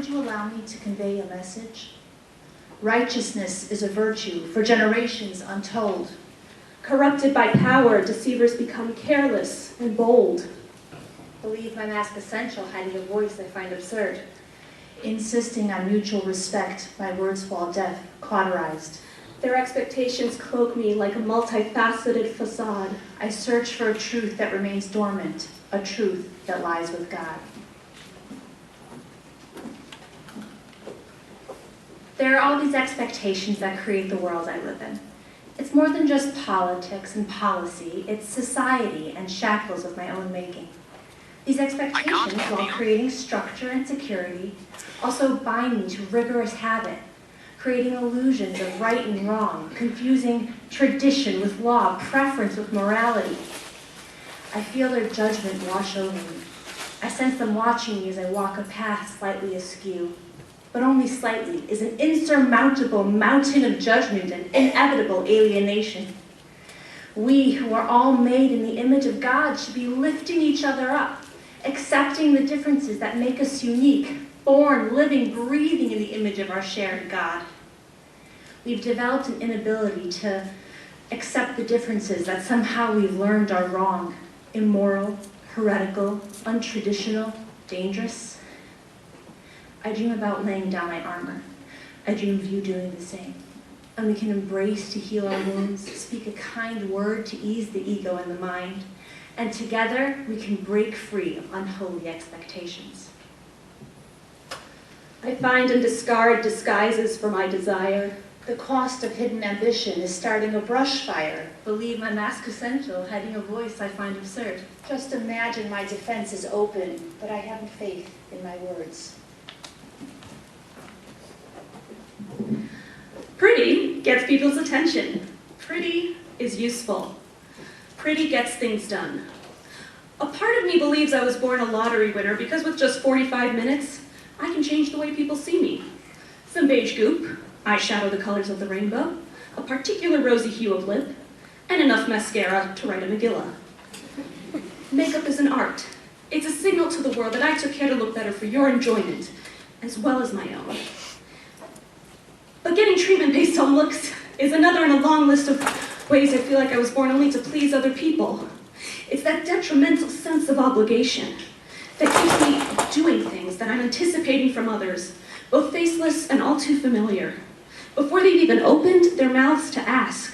would you allow me to convey a message? Righteousness is a virtue for generations untold. Corrupted by power, deceivers become careless and bold. Believe my mask essential, hiding a voice I find absurd. Insisting on mutual respect, my words fall deaf, cauterized. Their expectations cloak me like a multifaceted facade. I search for a truth that remains dormant, a truth that lies with God. There are all these expectations that create the world I live in. It's more than just politics and policy, it's society and shackles of my own making. These expectations, while creating structure and security, also bind me to rigorous habit, creating illusions of right and wrong, confusing tradition with law, preference with morality. I feel their judgment wash over me. I sense them watching me as I walk a path slightly askew, but only slightly, is an insurmountable mountain of judgment and inevitable alienation. We, who are all made in the image of God, should be lifting each other up, accepting the differences that make us unique, born, living, breathing in the image of our shared God. We've developed an inability to accept the differences that somehow we've learned are wrong, immoral, heretical, untraditional, dangerous. I dream about laying down my armor. I dream of you doing the same. And we can embrace to heal our wounds, speak a kind word to ease the ego and the mind, and together we can break free of unholy expectations. I find and discard disguises for my desire. The cost of hidden ambition is starting a brush fire. Believe my mask essential, hiding a voice I find absurd. Just imagine my defense is open, but I haven't faith in my words. Pretty gets people's attention. Pretty is useful. Pretty gets things done. A part of me believes I was born a lottery winner because with just 45 minutes, I can change the way people see me. Some beige goop, eyeshadow the colors of the rainbow, a particular rosy hue of lip, and enough mascara to write a Megillah. Makeup is an art. It's a signal to the world that I took care to look better for your enjoyment, as well as my own. But getting treatment based on looks is another in a long list of ways I feel like I was born only to please other people. It's that detrimental sense of obligation that keeps me doing things that I'm anticipating from others, both faceless and all too familiar, before they've even opened their mouths to ask.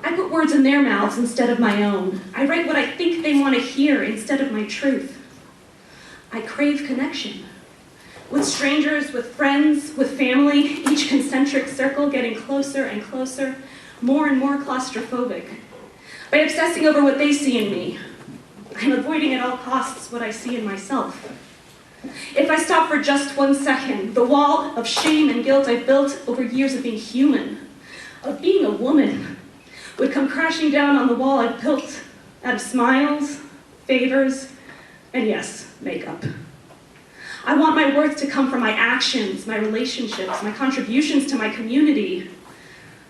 I put words in their mouths instead of my own. I write what I think they want to hear instead of my truth. I crave connection. With strangers, with friends, with family, each concentric circle getting closer and closer, more and more claustrophobic. By obsessing over what they see in me, I'm avoiding at all costs what I see in myself. If I stop for just 1 second, the wall of shame and guilt I've built over years of being human, of being a woman, would come crashing down on the wall I've built out of smiles, favors, and yes, makeup. I want my worth to come from my actions, my relationships, my contributions to my community.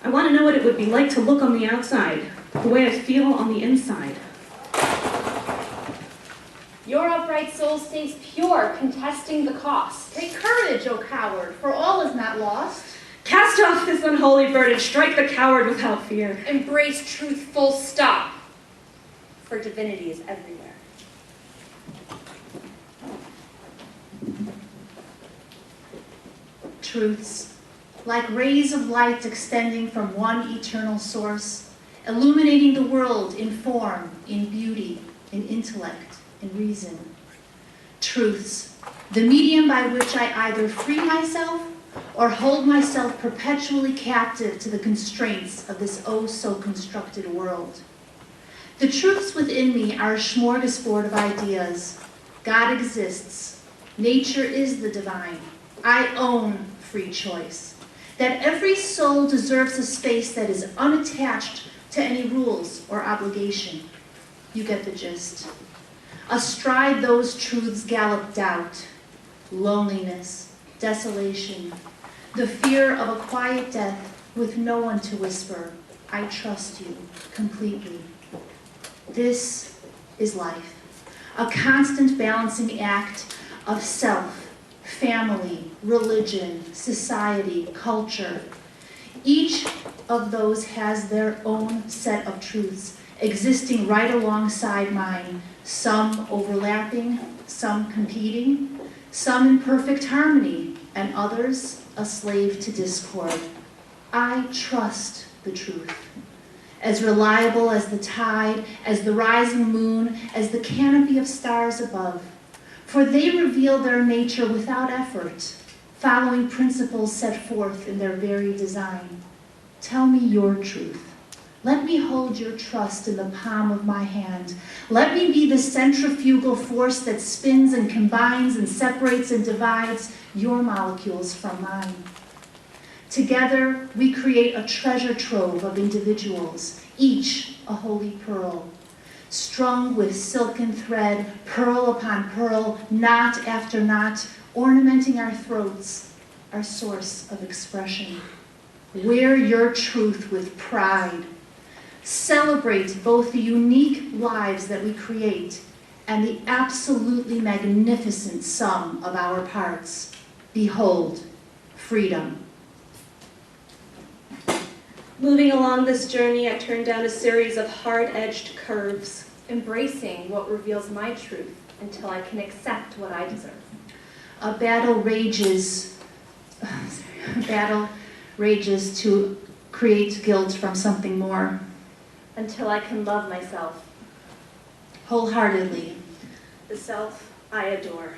I want to know what it would be like to look on the outside, the way I feel on the inside. Your upright soul stays pure, contesting the cost. Take courage, O coward, for all is not lost. Cast off this unholy burden, strike the coward without fear. Embrace truth full stop, for divinity is everywhere. Truths, like rays of light extending from one eternal source, illuminating the world in form, in beauty, in intellect, in reason. Truths, the medium by which I either free myself or hold myself perpetually captive to the constraints of this oh-so-constructed world. The truths within me are a smorgasbord of ideas. God exists. Nature is the divine. I own free choice. That every soul deserves a space that is unattached to any rules or obligation. You get the gist. Astride those truths gallop doubt, loneliness, desolation, the fear of a quiet death with no one to whisper, I trust you completely. This is life, a constant balancing act of self, family, religion, society, culture. Each of those has their own set of truths existing right alongside mine, some overlapping, some competing, some in perfect harmony, and others a slave to discord. I trust the truth. As reliable as the tide, as the rising moon, as the canopy of stars above. For they reveal their nature without effort, following principles set forth in their very design. Tell me your truth. Let me hold your trust in the palm of my hand. Let me be the centrifugal force that spins and combines and separates and divides your molecules from mine. Together, we create a treasure trove of individuals, each a holy pearl, strung with silken thread, pearl upon pearl, knot after knot, ornamenting our throats, our source of expression. Wear your truth with pride. Celebrate both the unique lives that we create and the absolutely magnificent sum of our parts. Behold, freedom. Moving along this journey, I turn down a series of hard-edged curves. Embracing what reveals my truth until I can accept what I deserve. A battle rages to create guilt from something more. Until I can love myself. Wholeheartedly. The self I adore.